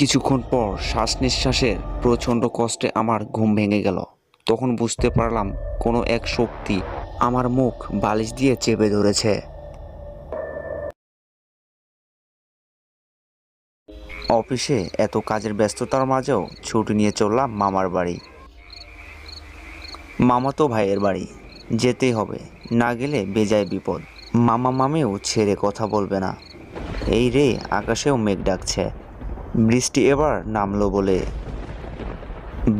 কিছুক্ষণ পর শ্বাস নিঃশ্বাসের প্রচণ্ড কষ্টে আমার ঘুম ভেঙে গেল। তখন বুঝতে পারলাম কোনো এক শক্তি আমার মুখ বালিশ দিয়ে চেপে ধরেছে। অফিসে এত কাজের ব্যস্ততার মাঝেও ছুটি নিয়ে চললাম মামার বাড়ি, মামাতো ভাইয়ের বাড়ি। যেতেই হবে, না গেলে বেজায় বিপদ। মামা মামিও ছেড়ে কথা বলবে না। এই রে, আকাশেও মেঘ ডাকছে, বৃষ্টি এবার নামলো বলে।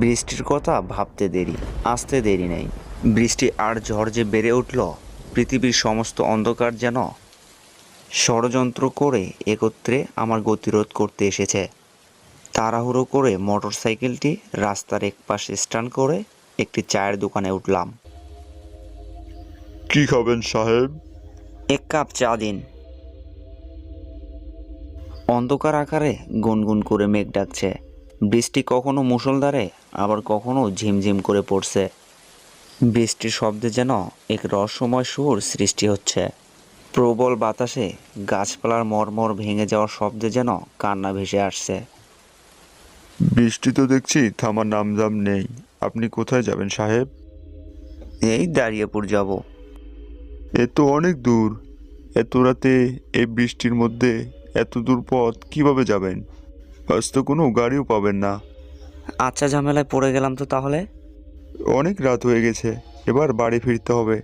বৃষ্টির কথা ভাবতে দেরি, আসতে দেরি নেই। বৃষ্টি আর ঝড় যে বেড়ে উঠল, পৃথিবীর সমস্ত অন্ধকার যেন ষড়যন্ত্র করে একত্রে আমার গতিরোধ করতে এসেছে। তাড়াহুড়ো করে মোটরসাইকেলটি রাস্তার একপাশে স্ট্যান্ড করে একটি চায়ের দোকানে উঠলাম। কি খাবেন সাহেব? এক কাপ চা দিন। অন্ধকার আকারে গুনগুন করে মেঘ ডাকছে। বৃষ্টি কখনো মুষলধারে, আবার কখনো ঝিমঝিম করে পড়ছে। বৃষ্টির শব্দে যেন এক রহস্যময় সুর সৃষ্টি হচ্ছে। প্রবল বাতাসে গাছপালার মরমর ভেঙে যাওয়ার শব্দে যেন কান্না ভেসে আসছে। বৃষ্টি তো দেখছি থামার নামদাম নেই। আপনি কোথায় যাবেন সাহেব? এই দাঁড়িয়েপুর যাব। এ তো অনেক দূর। এত রাতে এই বৃষ্টির মধ্যে এত দূর পথ কিভাবে যাবেন? আজ তো কোনো গাড়িও পাবেন না। আচ্ছা, ঝামেলায় পড়ে গেলাম তো তাহলে। অনেক রাত হয়ে গেছে, এবার বাড়ি ফিরতে হবে।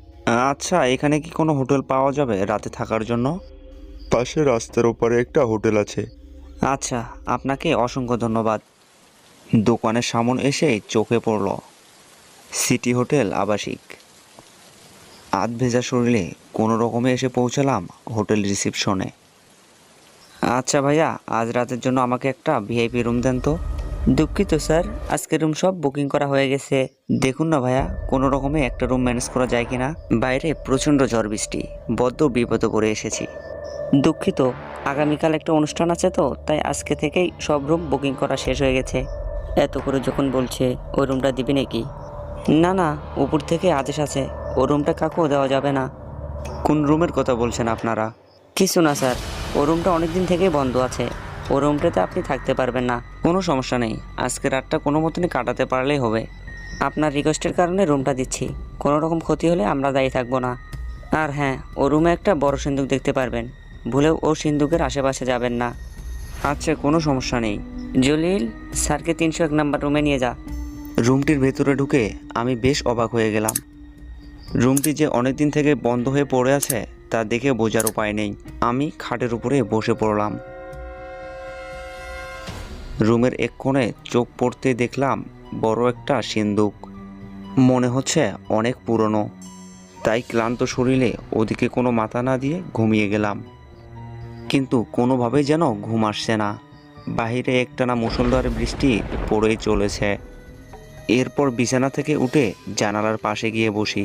আচ্ছা, এখানে কি কোনো হোটেল পাওয়া যাবে রাতে থাকার জন্য? পাশে রাস্তার ওপারে একটা হোটেল আছে। আচ্ছা, আপনাকে অসংখ্য ধন্যবাদ। দোকানের সামনে এসেই চোখে পড়ল সিটি হোটেল আবাসিক। আধ ভেজা শরীরে কোনো রকমে এসে পৌঁছালাম হোটেল রিসিপশনে। আচ্ছা ভাইয়া, আজ রাতের জন্য আমাকে একটা ভিআইপি রুম দেন তো। দুঃখিত স্যার, আজকের রুম সব বুকিং করা হয়ে গেছে। দেখুন না ভাইয়া, কোনো রকমে একটা রুম ম্যানেজ করা যায় কিনা। বাইরে প্রচণ্ড ঝড় বৃষ্টি, বড্ড বিপদে পড়ে এসেছি। দুঃখিত, আগামীকাল একটা অনুষ্ঠান আছে তো, তাই আজকে থেকেই সব রুম বুকিং করা শেষ হয়ে গেছে। এত করে যখন বলছে, ওই রুমটা দিবি নাকি? না না, উপর থেকে আদেশ আছে, ও রুমটা কাউকেও দেওয়া যাবে না। কোন রুমের কথা বলছেন আপনারা? কিছু না স্যার, ও রুমটা অনেক দিন থেকেই বন্ধ আছে। ও রুমটাতে আপনি থাকতে পারবেন না। কোনো সমস্যা নেই, আজকে রাতটা কোনো মতনই কাটাতে পারলেই হবে। আপনার রিকোয়েস্টের কারণে রুমটা দিচ্ছি। কোনো রকম ক্ষতি হলে আমরা দায়ী থাকবো না। আর হ্যাঁ, ও রুমে একটা বড় সিন্দুক দেখতে পারবেন, ভুলেও ও সিন্দুকের আশেপাশে যাবেন না। আচ্ছা, কোনো সমস্যা নেই। জলিল, স্যারকে 301 নাম্বার রুমে নিয়ে যা। রুমটির ভেতরে ঢুকে আমি বেশ অবাক হয়ে গেলাম। রুমটি যে অনেক দিন থেকে বন্ধ হয়ে পড়ে আছে তা দেখে বোঝার উপায় নেই। আমি খাটের উপরে বসে পড়লাম। রুমের এক কোণে চোখ পড়তে দেখলাম বড় একটা সিন্দুক। মনে হচ্ছে অনেক পুরনো, তাই ক্লান্ত শরীরে ওদিকে কোনো মাথা না দিয়ে ঘুমিয়ে গেলাম। কিন্তু কোনোভাবেই যেন ঘুম আসছে না। বাহিরে একটানা মুষলধারে বৃষ্টি পড়েই চলেছে। এরপর বিছানা থেকে উঠে জানালার পাশে গিয়ে বসি।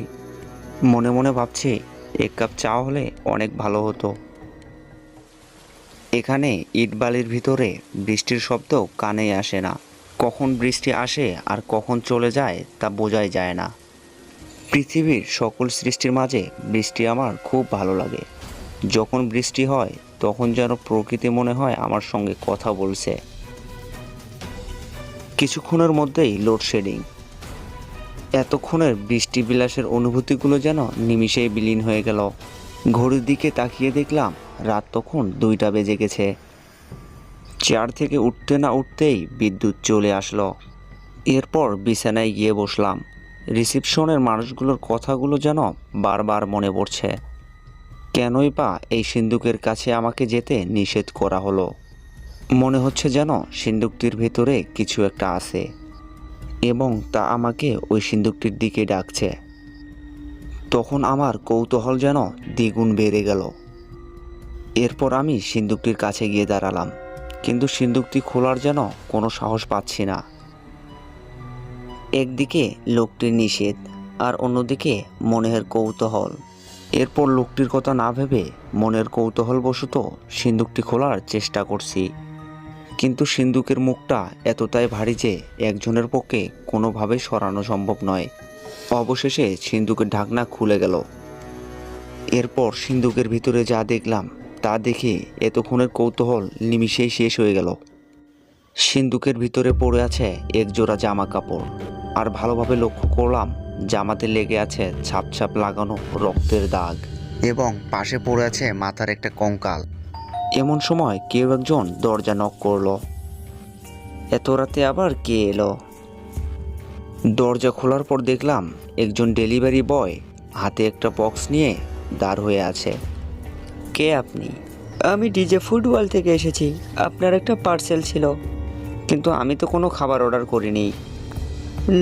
মনে মনে ভাবছি, এক কাপ চা হলে অনেক ভালো হতো। এখানে ইটবালির ভিতরে বৃষ্টির শব্দ কানে আসে না। কখন বৃষ্টি আসে আর কখন চলে যায় তা বোঝাই যায় না। পৃথিবীর সকল সৃষ্টির মাঝে বৃষ্টি আমার খুব ভালো লাগে। যখন বৃষ্টি হয় তখন যেন প্রকৃতি মনে হয় আমার সঙ্গে কথা বলছে। কিছুক্ষণের মধ্যেই লোডশেডিং। এতক্ষণের বৃষ্টি বিলাসের অনুভূতিগুলো যেন নিমিষেই বিলীন হয়ে গেল। ঘড়ির দিকে তাকিয়ে দেখলাম রাত তখন 2টা বেজে গেছে। চেয়ার থেকে উঠতে না উঠতেই বিদ্যুৎ চলে আসলো। এরপর বিছানায় গিয়ে বসলাম। রিসিপশনের মানুষগুলোর কথাগুলো যেন বারবার মনে পড়ছে। কেনই বা এই সিন্দুকের কাছে আমাকে যেতে নিষেধ করা হলো। মনে হচ্ছে যেন সিন্দুকটির ভেতরে কিছু একটা আছে এবং তা আমাকে ওই সিন্দুকটির দিকে ডাকছে। তখন আমার কৌতূহল যেন দ্বিগুণ বেড়ে গেল। এরপর আমি সিন্দুকটির কাছে গিয়ে দাঁড়ালাম, কিন্তু সিন্দুকটি খোলার যেন কোনো সাহস পাচ্ছি না। একদিকে লোকটির নিষেধ আর অন্যদিকে মনের কৌতূহল। এরপর লোকটির কথা না ভেবে মনের কৌতূহলবশত সিন্দুকটি খোলার চেষ্টা করছি, কিন্তু সিন্দুকের মুখটা এতটাই ভারী যে একজনের পক্ষে কোনোভাবেই সরানো সম্ভব নয়। অবশেষে সিন্দুকের ঢাকনা খুলে গেল। এরপর সিন্দুকের ভিতরে যা দেখলাম তা দেখে এতক্ষণের কৌতূহল নিমিষেই শেষ হয়ে গেল। সিন্দুকের ভিতরে পড়ে আছে এক জোড়া জামা কাপড়, আর ভালোভাবে লক্ষ্য করলাম জামাতে লেগে আছে ছাপ ছাপ লাগানো রক্তের দাগ, এবং পাশে পড়ে আছে মাথার একটা কঙ্কাল। এমন সময় কেউ একজন দরজা নক করলো। এত রাতে আবার কে এলো? দরজা খোলার পর দেখলাম একজন ডেলিভারি বয় হাতে একটা বক্স নিয়ে দাঁড় হয়ে আছে। কে আপনি? আমি ডিজে ফুটবল থেকে এসেছি, আপনার একটা পার্সেল ছিল। কিন্তু আমি তো কোনো খাবার অর্ডার করিনি।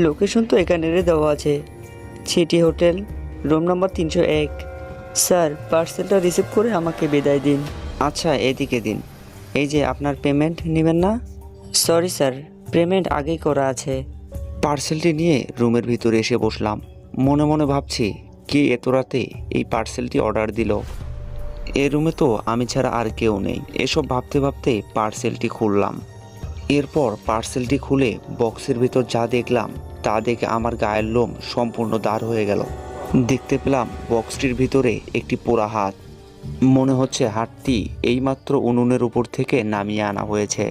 লোকেশন তো এখানে দেওয়া আছে, city hotel, room number 301। Sir, পার্সেলটা রিসিভ করে আমাকে বিদায় দিন। আচ্ছা, এদিকে দিন। এই যে আপনার পেমেন্ট নেবেন না? সরি স্যার, পেমেন্ট আগেই করা আছে। পার্সেলটি নিয়ে রুমের ভিতরে এসে বসলাম। মনে মনে ভাবছি, কে এত রাতে এই পার্সেলটি অর্ডার দিল? এ রুমে তো আমি ছাড়া আর কেউ নেই। এসব ভাবতে ভাবতে পার্সেলটি খুললাম। এরপর পার্সেলটি খুলে বক্সের ভিতর যা দেখলাম তা দেখে আমার গায়ের লোম সম্পূর্ণ দাঁড় হয়ে গেল। দেখতে পেলাম বক্সটির ভিতরে একটি পোড়া হাত। মনে হচ্ছে হাতটি এইমাত্র উনুনের উপর থেকে নামিয়ে আনা হয়েছে।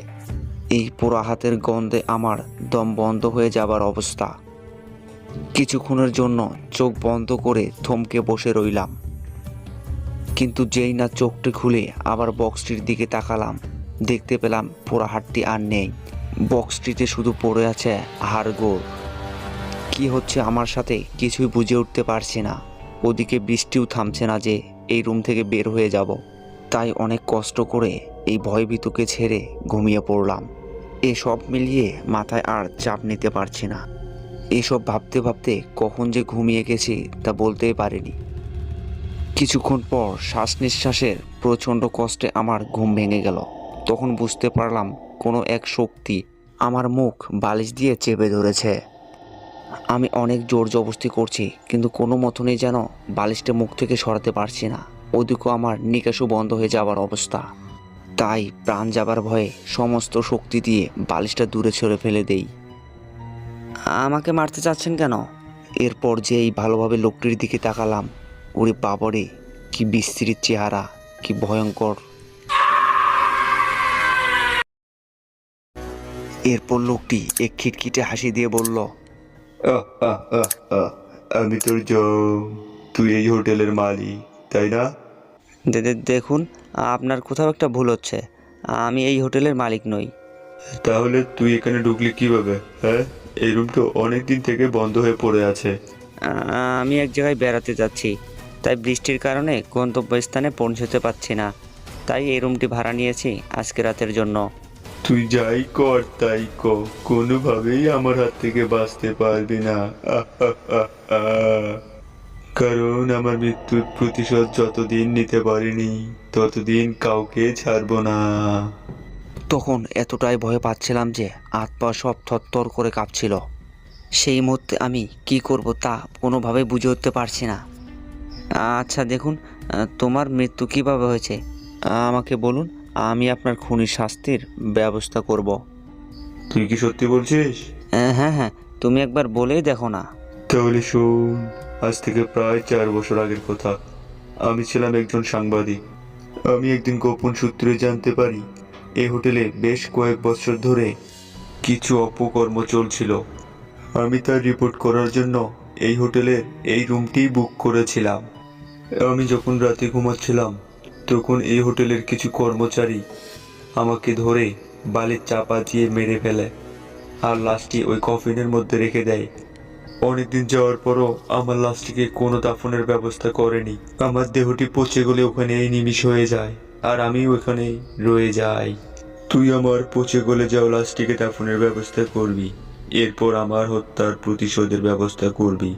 এই পোড়া হাতের গন্ধে আমার দম বন্ধ হয়ে যাবার অবস্থা। কিছুক্ষণের জন্য চোখ বন্ধ করে থমকে বসে রইলাম। কিন্তু যেই না চোখটি খুলে আবার বক্সটির দিকে তাকালাম, দেখতে পেলাম পোড়া হাতটি আর নেই। বক্সটিতে শুধু পড়ে আছে হাড়গোড়। কি হচ্ছে আমার সাথে কিছুই বুঝে উঠতে পারছি না। ওদিকে বৃষ্টিও থামছে না যে এই রুম থেকে বের হয়ে যাব। তাই অনেক কষ্ট করে এই ভয়ভীতুকে ছেড়ে ঘুমিয়ে পড়লাম। এসব মিলিয়ে মাথায় আর চাপ নিতে পারছি না। এসব ভাবতে ভাবতে কখন যে ঘুমিয়ে গেছি তা বলতেই পারিনি। কিছুক্ষণ পর শ্বাস নিঃশ্বাসের প্রচণ্ড কষ্টে আমার ঘুম ভেঙে গেল। তখন বুঝতে পারলাম কোনো এক শক্তি আমার মুখ বালিশ দিয়ে চেপে ধরেছে। আমি অনেক জোর জবরদস্তি করছি, কিন্তু কোনো মতনই যেন বালিশটা মুখ থেকে সরাতে পারছি না। ওদিকেও আমার নিকাশও বন্ধ হয়ে যাওয়ার অবস্থা। তাই প্রাণ যাবার ভয়ে সমস্ত শক্তি দিয়ে বালিশটা দূরে ছড়ে ফেলে দেই। আমাকে মারতে চাচ্ছেন কেন? এরপর যেই ভালোভাবে লোকটির দিকে তাকালাম, ওরে বাবারে, কি বিস্তৃত চেহারা, কি ভয়ঙ্কর। এরপর লোকটি এক খিটখিটে হাসি দিয়ে বলল, আহ, আহ, আহ, আহ, আমি তোর জম। তুই এই হোটেলের মালিক, তাই না? দেখুন, আপনার কোথাও একটা ভুল হচ্ছে। আমি এই হোটেলের মালিক নই। তাহলে তুই এখানে ঢুকলি কিভাবে? হ্যাঁ, এই রুম তো অনেক দিন থেকে বন্ধ হয়ে পড়ে আছে। আমি এক জায়গায় বেড়াতে যাচ্ছি, তাই বৃষ্টির কারণে গন্তব্যস্থানে পৌঁছতে পারছি না। তাই এই রুমটি ভাড়া নিয়েছি আজকে রাতের জন্য। তুই যাই কর তাই কর, কোনোভাবেই আমার হাত থেকে বাঁচতে পারবি না। আহ, আহ, আহ, আহ। কারণ আমার মৃত্যুর প্রতিশোধ যতদিন নিতে পারিনি ততদিন কাউকে ছাড়বো না। তখন এতটাই ভয় পাচ্ছিলাম যে হাত পা সব থরথর করে কাঁপছিল। সেই মুহূর্তে আমি কি করব তা কোনোভাবে বুঝে উঠতে পারছি না। আচ্ছা দেখুন, তোমার মৃত্যু কিভাবে হয়েছে আমাকে বলুন, আমি আপনার খুনির শাস্তির ব্যবস্থা করব। তুই কি সত্যি বলছিস? হ্যাঁ হ্যাঁ, তুমি একবার বলেই দেখো না। তাহলে শোন, আজ থেকে প্রায় 4 বছর আগের কথা। আমি ছিলাম একজন সাংবাদিক। আমি একদিন গোপন সূত্রে জানতে পারি এই হোটেলে বেশ কয়েক বছর ধরে কিছু অপকর্ম চলছিল। আমি তার রিপোর্ট করার জন্য এই হোটেলের এই রুমটি বুক করেছিলাম। আমি যখন রাতে ঘুমাচ্ছিলাম তখন এই হোটেলের কিছু কর্মচারী আমাকে ধরে বালির চাপা দিয়ে মেরে ফেলে, আর লাশটি ওই কফিনের মধ্যে রেখে দেয়। অনেকদিন যাওয়ার পরও আমার লাশটিকে কোনো দাফনের ব্যবস্থা করেনি। আমার দেহটি পচে গলে ওখানেই নিমিষ হয়ে যায়, আর আমি ওখানেই রয়ে যাই। তুই আমার পচে গলে যাওয়া লাশটিকে দাফনের ব্যবস্থা করবি, এরপর আমার হত্যার প্রতিশোধের ব্যবস্থা করবি।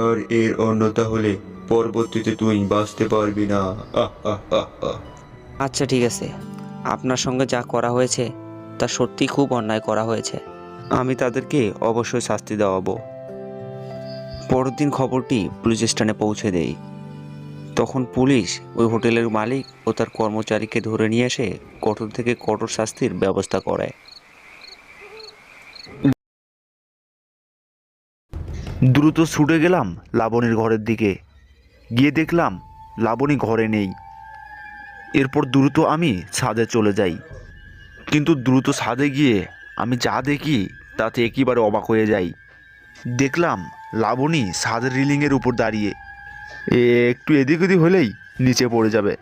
আর এর অন্যতা হলে পরবর্তীতে তুই বাঁচতে পারবি না। আহ, আহ, আহ, আহ। আচ্ছা ঠিক আছে, আপনার সঙ্গে যা করা হয়েছে তা সত্যি খুব অন্যায় করা হয়েছে। আমি তাদেরকে অবশ্যই শাস্তি দেওয়াবো। পরের দিন খবরটি পুলিশ স্টেশনে পৌঁছে দেই। তখন পুলিশ ওই হোটেলের মালিক ও তার কর্মচারীকে ধরে নিয়ে এসে কঠোর থেকে কঠোর শাস্তির ব্যবস্থা করে। দ্রুত ছুটে গেলাম লাবণীর ঘরের দিকে। গিয়ে দেখলাম লাবণী ঘরে নেই। এরপর দ্রুত আমি ছাদে চলে যাই। কিন্তু দ্রুত ছাদে গিয়ে আমি যা দেখি তাতে একেবারে অবাক হয়ে যাই। দেখলাম লাবণী ছাদের রিলিংয়ের উপর দাঁড়িয়ে, একটু এদিক ওদিক হলেই নিচে পড়ে যাবে।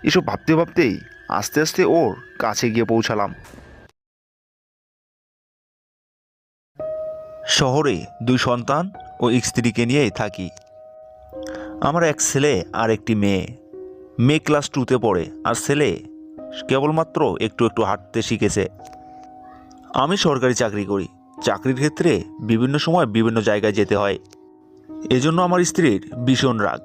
এসব ভাবতে ভাবতেই আস্তে আস্তে ওর কাছে গিয়ে পৌঁছালাম। শহরে 2 সন্তান ও স্ত্রীকে নিয়েই থাকি। আমার এক ছেলে আর একটি মেয়ে। মেয়ে ক্লাস 2তে পড়ে, আর ছেলে কেবলমাত্র একটু একটু হাঁটতে শিখেছে। আমি সরকারি চাকরি করি। চাকরির ক্ষেত্রে বিভিন্ন সময় বিভিন্ন জায়গায় যেতে হয়। এজন্য আমার স্ত্রীর ভীষণ রাগ।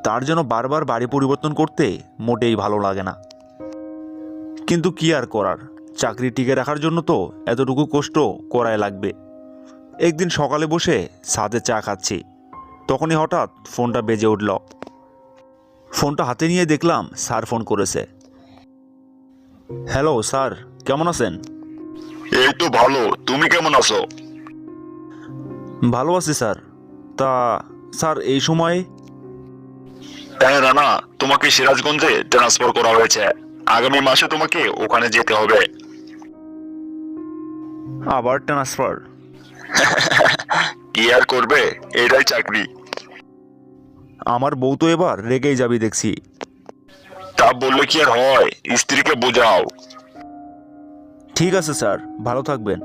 তার জন্য বারবার বাড়ি পরিবর্তন করতে মোটেই ভালো লাগে না। কিন্তু কি আর করার, চাকরি টিকে রাখার জন্য তো এতটুকু কষ্ট করাই লাগবে। একদিন সকালে বসে ছাদে চা খাচ্ছি, তখনই হঠাৎ ফোনটা বেজে উঠল। ফোনটা হাতে নিয়ে দেখলাম স্যার ফোন করেছে। হ্যালো স্যার, কেমন আছেন? এই তো ভালো। তুমি কেমন আছো? ভালো আছি স্যার। তা স্যার এই সময়? হ্যাঁ রানা, তোমাকে সিরাজগঞ্জে ট্রান্সফার করা হয়েছে। আগামী মাসে তোমাকে ওখানে যেতে হবে। আবার ট্রান্সফার? কি আর করবে, এটাই চাকরি। আমার বউ তো এবার রেগেই যাবি দেখছি। তা বললে কি আর হয়, স্ত্রীকে বোঝাও। ঠিক আছে স্যার, ভালো থাকবেন।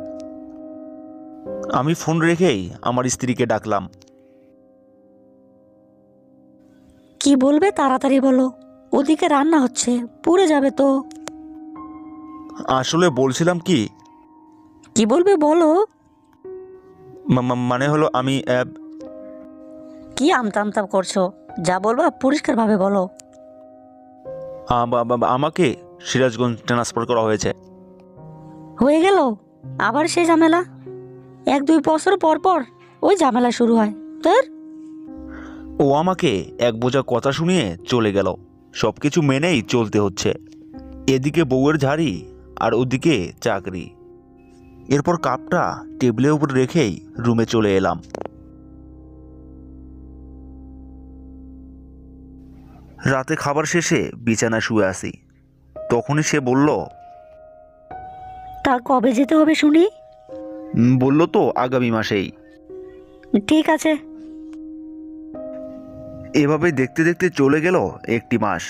আমি ফোন রেখেই আমার স্ত্রীকে ডাকলাম। কি বলবে তাড়াতাড়ি বলো, ওদিকে রান্না হচ্ছে, পুড়ে যাবে তো। আসলে বলছিলাম কি, কি বলবে বলো। মানে হলো আমি কি আমতা আমতা করছো, যা বলবা পরিষ্কারভাবে বলো। আমাকে সিরাজগঞ্জ ট্রান্সফার করা হয়েছে। হয়ে গেল আবার সে ঝামেলা। 1-2 বছর পর পর ওই ঝামেলা শুরু হয় তোর। ও আমাকে এক বোঝা কথা শুনিয়ে চলে গেল। সব কিছু মেনেই চলতে হচ্ছে। এদিকে বউয়ের ঝাড়ি আর ওদিকে চাকরি। এরপর কাপটা টেবিলের উপর রেখেই রুমে চলে এলাম। রাতে খাবার শেষে বিছানায় শুয়ে আছি। তখনই সে বলল, তা কবে যেতে হবে শুনি? বলল তো আগামী মাসেই। ঠিক আছে। এভাবে দেখতে দেখতে চলে গেল 1টি মাস।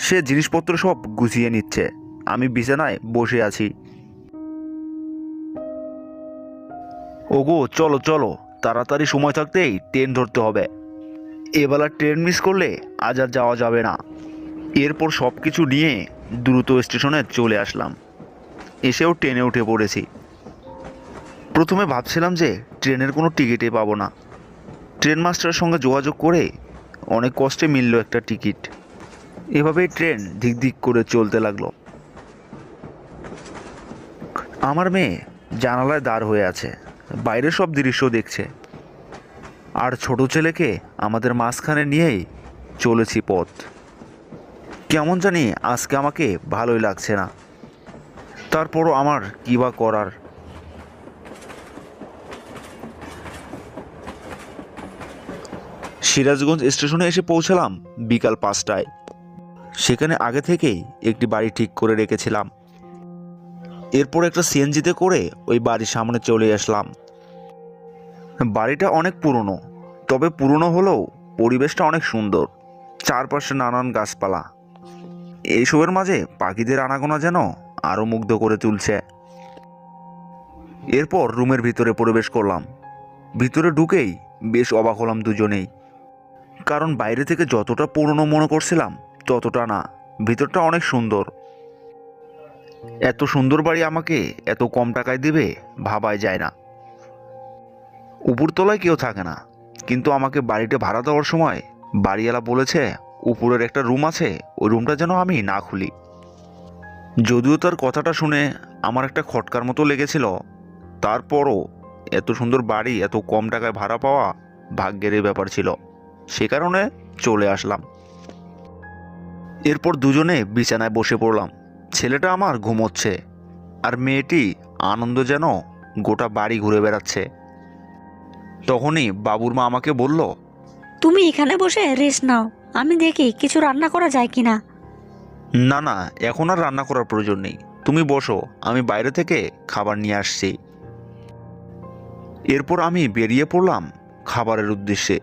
সে জিনিসপত্র সব গুছিয়ে নিচ্ছে, আমি বিছানায় বসে আছি। ওগো চলো চলো, তাড়াতাড়ি সময় থাকতেই ট্রেন ধরতে হবে। এবেলা ট্রেন মিস করলে আজ আর যাওয়া যাবে না। এরপর সব কিছু নিয়ে দ্রুত স্টেশনে চলে আসলাম। এসেও ট্রেনে উঠে পড়েছি। প্রথমে ভাবছিলাম যে ট্রেনের কোনো টিকিটই পাবো না। ট্রেন মাস্টারের সঙ্গে যোগাযোগ করে অনেক কষ্টে মিলল একটা টিকিট। এভাবেই ট্রেন ধিক ধিক করে চলতে লাগলো। আমার মেয়ে জানালায় দাঁড় হয়ে আছে, বাইরের সব দৃশ্য দেখছে। আর ছোট ছেলেকে আমাদের মাঝখানে নিয়েই চলেছি পথ। কেমন জানি আজকে আমাকে ভালোই লাগছে না। তারপরও আমার কী বা করার। সিরাজগঞ্জ স্টেশনে এসে পৌঁছালাম বিকাল 5টায়। সেখানে আগে থেকেই একটি বাড়ি ঠিক করে রেখেছিলাম। এরপর একটা সিএনজিতে করে ওই বাড়ির সামনে চলে আসলাম। বাড়িটা অনেক পুরনো, তবে পুরনো হলেও পরিবেশটা অনেক সুন্দর। চারপাশে নানান গাছপালা, এইসবের মাঝে পাখিদের আনাগোনা যেন আরও মুগ্ধ করে তুলছে। এরপর রুমের ভিতরে প্রবেশ করলাম। ভিতরে ঢুকেই বেশ অবাক হলাম দুজনেই। কারণ বাইরে থেকে যতটা পুরনো মনে করছিলাম ততটা না, ভিতরটা অনেক সুন্দর। এত সুন্দর বাড়ি আমাকে এত কম টাকায় দেবে ভাবাই যায় না। উপরতলায় কেউ থাকে না, কিন্তু আমাকে বাড়িটা ভাড়া দেওয়ার সময় বাড়িওয়ালা বলেছে উপরের একটা রুম আছে, ওই রুমটা যেন আমি না খুলি। যদিও তার কথাটা শুনে আমার একটা খটকার মতো লেগেছিল, তারপরও এত সুন্দর বাড়ি এত কম টাকায় ভাড়া পাওয়া ভাগ্যেরই ব্যাপার ছিল। সে কারণে চলে আসলাম। এরপর দুজনে বিছানায় বসে পড়লাম। ছেলেটা আমার ঘুমোচ্ছে, আর মেয়েটি আনন্দ যেন গোটা বাড়ি ঘুরে বেড়াচ্ছে। তখনই বাবুর মা আমাকে বলল, তুমি এখানে বসে রেস্ট নাও, আমি দেখি কিছু রান্না করা যায় কিনা। না না, এখন আর রান্না করার প্রয়োজন নেই। তুমি বসো, আমি বাইরে থেকে খাবার নিয়ে আসছি। এরপর আমি বেরিয়ে পড়লাম খাবারের উদ্দেশ্যে।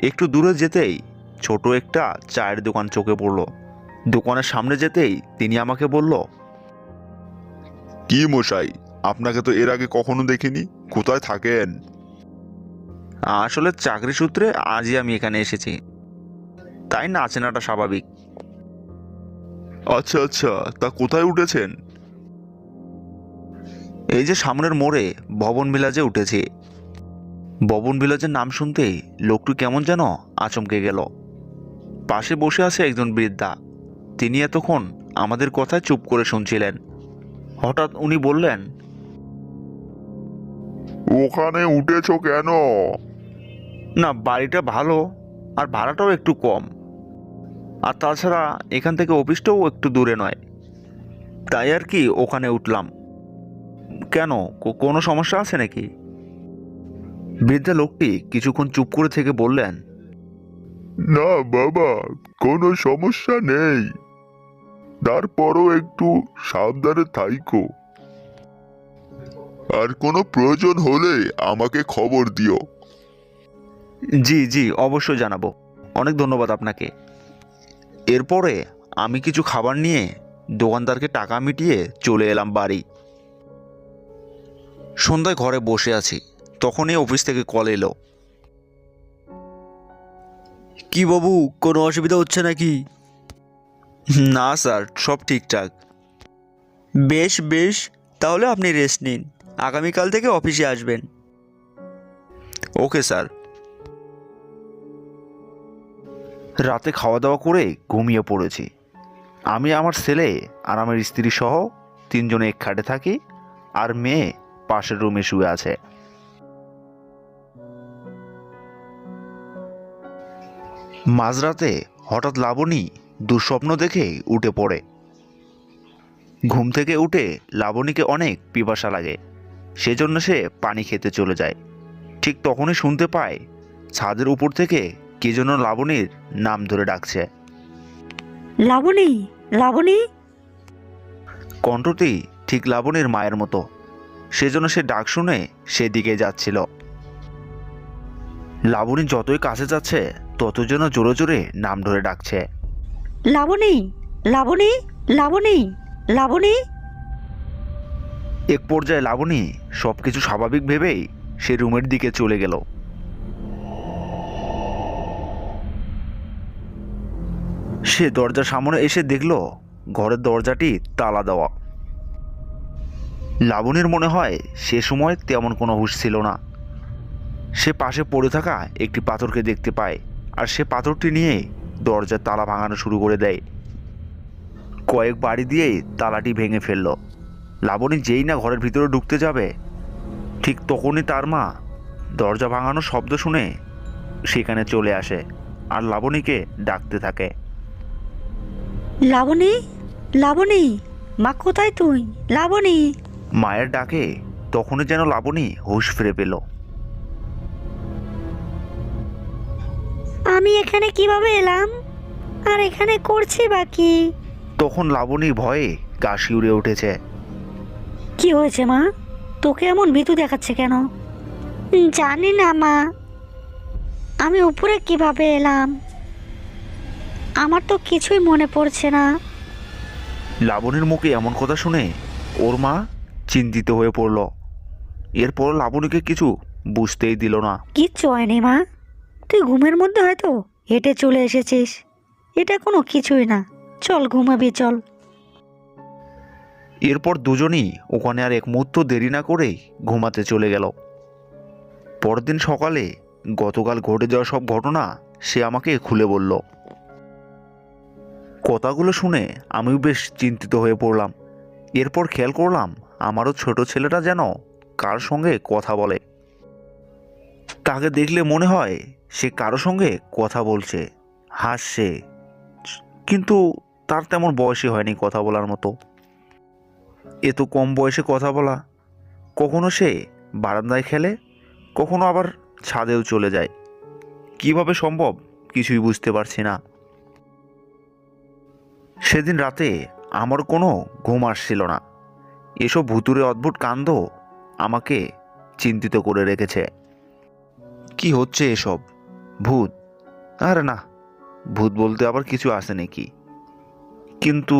একটু দূরে যেতেই ছোট একটা চায়ের দোকান চোখে পড়লো। দোকানের সামনে যেতেই তিনি আমাকে বলল, কি মশাই, আপনাকে তো এর আগে কখনো দেখিনি, কোথায় থাকেন? আসলে চাকরি সূত্রে আজই আমি এখানে এসেছি, তাই না চেনাটা স্বাভাবিক। আচ্ছা আচ্ছা, তা কোথায় উঠেছেন? এই যে সামনের মোড়ে ভবন ভিলাজে উঠেছি। ভবন ভিলাজের নাম শুনতেই লোকটি কেমন যেন আচমকে গেল। পাশে বসে আছে একজন বৃদ্ধা। তিনি এতক্ষণ আমাদের কথায় চুপ করে শুনছিলেন। হঠাৎ উনি বললেন, ওখানে উঠেছো কেন? না, বাড়িটা ভালো আর ভাড়াটাও একটু কম, আর তাছাড়া এখান থেকে অফিসটাও একটু দূরে নয়, তাই আর কি ওখানে উঠলাম। কেন, কোনো সমস্যা আছে নাকি? বৃদ্ধা লোকটি কিছুক্ষণ চুপ করে থেকে বললেন, না বাবা, কোনো সমস্যা নেই, তারপরও একটু সাবধানে থাইকো, আর কোনো প্রয়োজন হলে আমাকে খবর দিও। জি জি, অবশ্যই জানাবো, অনেক ধন্যবাদ আপনাকে। এরপরে আমি কিছু খাবার নিয়ে দোকানদারকে টাকা মিটিয়ে চলে এলাম বাড়ি। সন্ধ্যায় ঘরে বসে আছি, তখনই অফিস থেকে কল এলো। কি বাবু, কোনো অসুবিধা হচ্ছে নাকি? না স্যার, সব ঠিকঠাক। বেশ বেশ, তাহলে আপনি রেস্ট নিন, আগামীকাল থেকে অফিসে আসবেন। Okay sir. রাতে খাওয়া দাওয়া করে ঘুমিয়ে পড়েছি। আমি, আমার ছেলে আর আমার স্ত্রী সহ তিনজনে এক খাটে থাকি, আর মেয়ে পাশের রুমে শুয়ে আছে। মাঝরাতে হঠাৎ লাবণী দুঃস্বপ্ন দেখে উঠে পড়ে। ঘুম থেকে উঠে লাবণীকে অনেক পিপাসা লাগে, সেজন্য সে পানি খেতে চলে যায়। ঠিক তখনই শুনতে পায় ছাদের উপর থেকে কে যেন লাবণীর নাম ধরে ডাকছে। লাবণী, লাবণী। কণ্ঠটি ঠিক লাবণীর মায়ের মতো, সেজন্য সে ডাক শুনে সেদিকে যাচ্ছিল। লাবণী যতই কাছে যাচ্ছে ততই যেন জোরে জোরে নাম ধরে ডাকছে। লাবণী, লাবণী, লাবণী, লাবণী। এক পর্যায়ে লাবণী সবকিছু স্বাভাবিক ভেবেই সে রুমের দিকে চলে গেল। সে দরজার সামনে এসে দেখল ঘরের দরজাটি তালা দেওয়া। লাবণীর মনে হয় সে সময় তেমন কোনো হুঁশ ছিল না। সে পাশে পড়ে থাকা একটি পাথরকে দেখতে পায়, আর সে পাথরটি নিয়ে দরজার তালা ভাঙানো শুরু করে দেয়। কয়েক বাড়ি দিয়েই তালাটি ভেঙে ফেলল। লাবণী যেই না ঘরের ভিতরে ঢুকতে যাবে, ঠিক তখনই তার মা দরজা ভাঙানোর শব্দ শুনে সেখানে চলে আসে আর লাবণীকে ডাকতে থাকে। লাবণী, লাবণী, মা কোথায় তুই? লাবণী। মায়ের ডাকে তখনই যেন লাবণী হুঁশ ফিরে পেল। আমি এখানে কিভাবে এলাম, আর এখানে করছি বা কি? তখন লাবণী ভয়ে গা শিউরে উঠেছে। কি হয়েছে মা? তোকে এমন ভীতু দেখাচ্ছে কেন? জানি না মা, আমি উপরে কিভাবে এলাম, আমার তো কিছুই মনে পড়ছে না। লাবণীর মুখে এমন কথা শুনে ওর মা চিন্তিত হয়ে পড়ল। এরপর লাবণীকে কিছু বুঝতেই দিল না। কিচ্ছু হয়নি মা, তুই ঘুমের মধ্যে হয়তো হেঁটে চলে এসেছিস, এটা কোনো কিছুই না, চল ঘুমাবি চল। এরপর দুজনই ওখানে আর এক মুহূর্ত দেরি না করেই ঘুমাতে চলে গেল। পরদিন সকালে গতকাল ঘটে যাওয়া সব ঘটনা সে আমাকে খুলে বলল। কথাগুলো শুনে আমিও বেশ চিন্তিত হয়ে পড়লাম। এরপর খেয়াল করলাম আমারও ছোট ছেলেটা যেন কার সঙ্গে কথা বলে। তাকে দেখলে মনে হয় সে কারো সঙ্গে কথা বলছে, হাসছে, কিন্তু তার তেমন বয়সই হয়নি কথা বলার মতো। এত কম বয়সে কথা বলা! কখনো সে বারান্দায় খেলে, কখনো আবার ছাদেও চলে যায়। কিভাবে সম্ভব কিছুই বুঝতে পারছি না। সেদিন রাতে আমার কোনো ঘুম আসছিল না। এসব ভুতুরে অদ্ভুত কাণ্ড আমাকে চিন্তিত করে রেখেছে। কি হচ্ছে এসব? ভূত? আরে না, ভূত বলতে আবার কিছু আছে নাকি? কিন্তু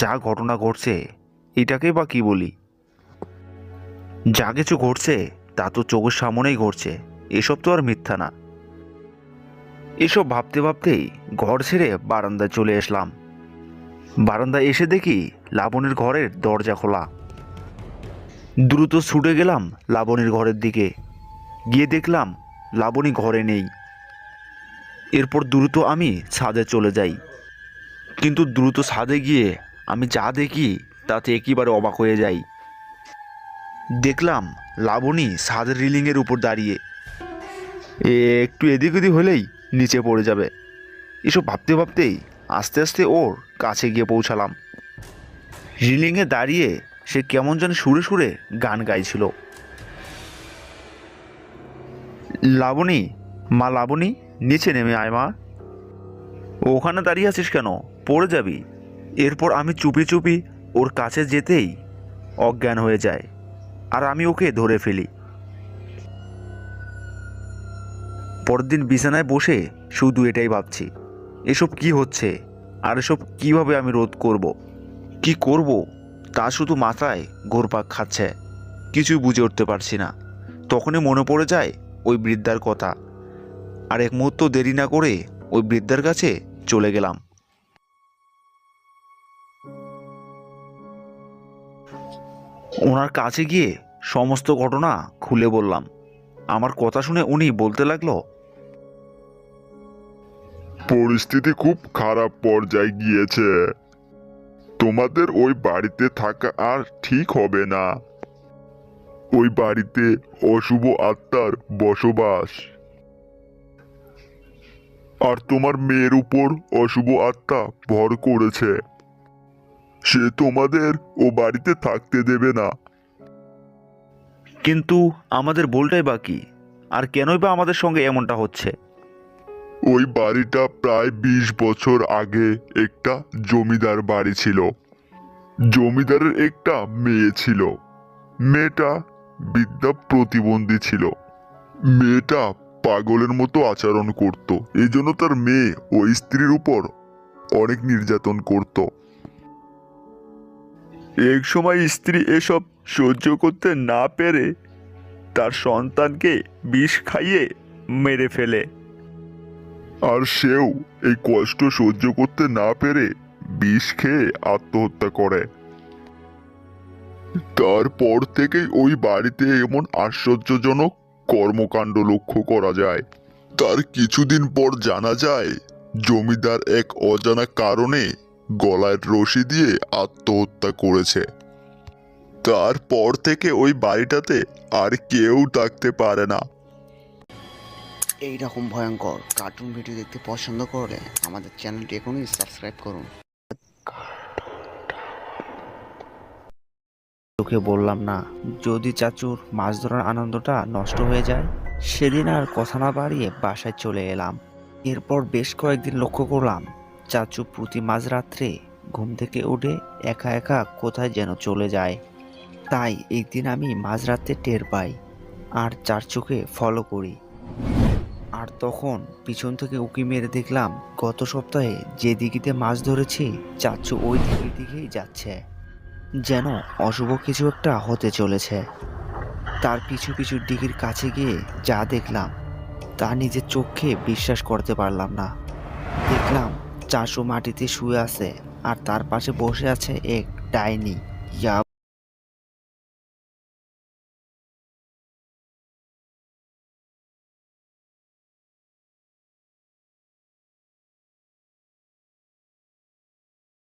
যা ঘটনা ঘটছে এটাকেই বা কি বলি? যা কিছু ঘটছে তা তো চোখের সামনেই ঘটছে, এসব তো আর মিথ্যা না। এসব ভাবতে ভাবতেই ঘর ছেড়ে বারান্দায় চলে আসলাম। বারান্দায় এসে দেখি লাবণীর ঘরের দরজা খোলা। দ্রুত ছুটে গেলাম লাবণীর ঘরের দিকে। গিয়ে দেখলাম লাবণী ঘরে নেই। এরপর দ্রুত আমি ছাদে চলে যাই। কিন্তু দ্রুত ছাদে গিয়ে আমি যা দেখি তাতে একেবারে অবাক হয়ে যাই। দেখলাম লাবণী ছাদের রিলিংয়ের উপর দাঁড়িয়ে, একটু এদিক ওদিক হলেই নিচে পড়ে যাবে। এসব ভাবতে ভাবতেই আস্তে আস্তে ওর কাছে গিয়ে পৌঁছালাম। রিলিংয়ে দাঁড়িয়ে সে কেমন যেন সুরে সুরে গান গাইছিল। লাবণী, মা লাবণী, নিচে নেমে আয় মা। ওখানে দাঁড়িয়ে আছিস কেন? পড়ে যাবি। এরপর আমি চুপি চুপি ওর কাছে যেতেই অজ্ঞান হয়ে যায়, আর আমি ওকে ধরে ফেলি। পরের দিন বিছানায় বসে শুধু এটাই ভাবছি, এসব কি হচ্ছে আর এসব কিভাবে আমি রোধ করব, কি করব তা শুধু মাথায় ঘুরপাক খাচ্ছে। কিছুই বুঝে উঠতে পারছি না। তখনই মনে পড়ে যায় ওই বৃদ্ধার কথা, আর এক মুহূর্ত দেরি না করে ওই বৃদ্ধার কাছে চলে গেলাম। ওনার কাছে গিয়ে সমস্ত ঘটনা খুলে বললাম। আমার কথা শুনে উনি বলতে লাগলো, পরিস্থিতি খুব খারাপ পর্যায়ে গিয়েছে। তোমাদের ওই বাড়িতে থাকা আর ঠিক হবে না। ওই বাড়িতে অশুভ আত্মার বসবাস। আর তোমার মেয়ের উপর অশুভ আত্মা ভর করেছে। সে তোমাদের ও বাড়িতে থাকতে দেবে না। কিন্তু আমাদের বলটাই বাকি, আর কেনই বা আমাদের সঙ্গে এমনটা হচ্ছে? ওই বাড়িটা প্রায় 20 বছর আগে একটা জমিদার বাড়ি ছিল। জমিদারের একটা মেয়ে ছিল। মেয়েটা বিদ্যা প্রতিবন্ধী ছিল। মেয়েটা পাগলের মতো আচরণ করত। এই জন্য তার মেয়ে ও স্ত্রীর উপর অনেক নির্যাতন করত। এক সময় স্ত্রী এসব সহ্য করতে না পেরে তার সন্তানকে বিষ খাইয়ে মেরে ফেলে। আর সেও এই কষ্ট সহ্য করতে না পেরে বিষ খেয়ে আত্মহত্যা করে। তারপর থেকেই ওই বাড়িতে এমন আশ্চর্যজনক কর্মকাণ্ড লক্ষ্য করা যায়। তার কিছুদিন পর জানা যায় জমিদার এক অজানা কারণে গলায় রশি দিয়ে আত্মহত্যা করেছে। তারপর থেকে ওই বাড়িটাতে আর কেউ থাকতে পারে না। এই রকম ভয়ঙ্কর কার্টুন ভিডিও দেখতে পছন্দ করলে আমাদের চ্যানেলটি এখনই সাবস্ক্রাইব করুন। তোকে বললাম না, যদি চাচুর মাছ ধরার আনন্দটা নষ্ট হয়ে যায়? সেদিন আর কথা না বাড়িয়ে বাসায় চলে এলাম। এরপর বেশ কয়েকদিন লক্ষ্য করলাম চাচু প্রতি মাঝরাত্রে ঘুম থেকে উঠে একা একা কোথায় যেন চলে যায়। তাই একদিন আমি মাঝরাতে টের পাই আর চার চোখে ফলো করি। আর তখন পিছন থেকে উকি মেরে দেখলাম গত সপ্তাহে যে দিঘিতে মাছ ধরেছি চাচু ওই দিঘির দিকেই যাচ্ছে। যেন অশুভ কিছু একটা হতে চলেছে। তার পিছু পিছু দিঘির কাছে গিয়ে যা দেখলাম তা নিজের চোখে বিশ্বাস করতে পারলাম না। দেখলাম চাচু মাটিতে শুয়ে আছে আর তার পাশে বসে আছে এক ডাইনি।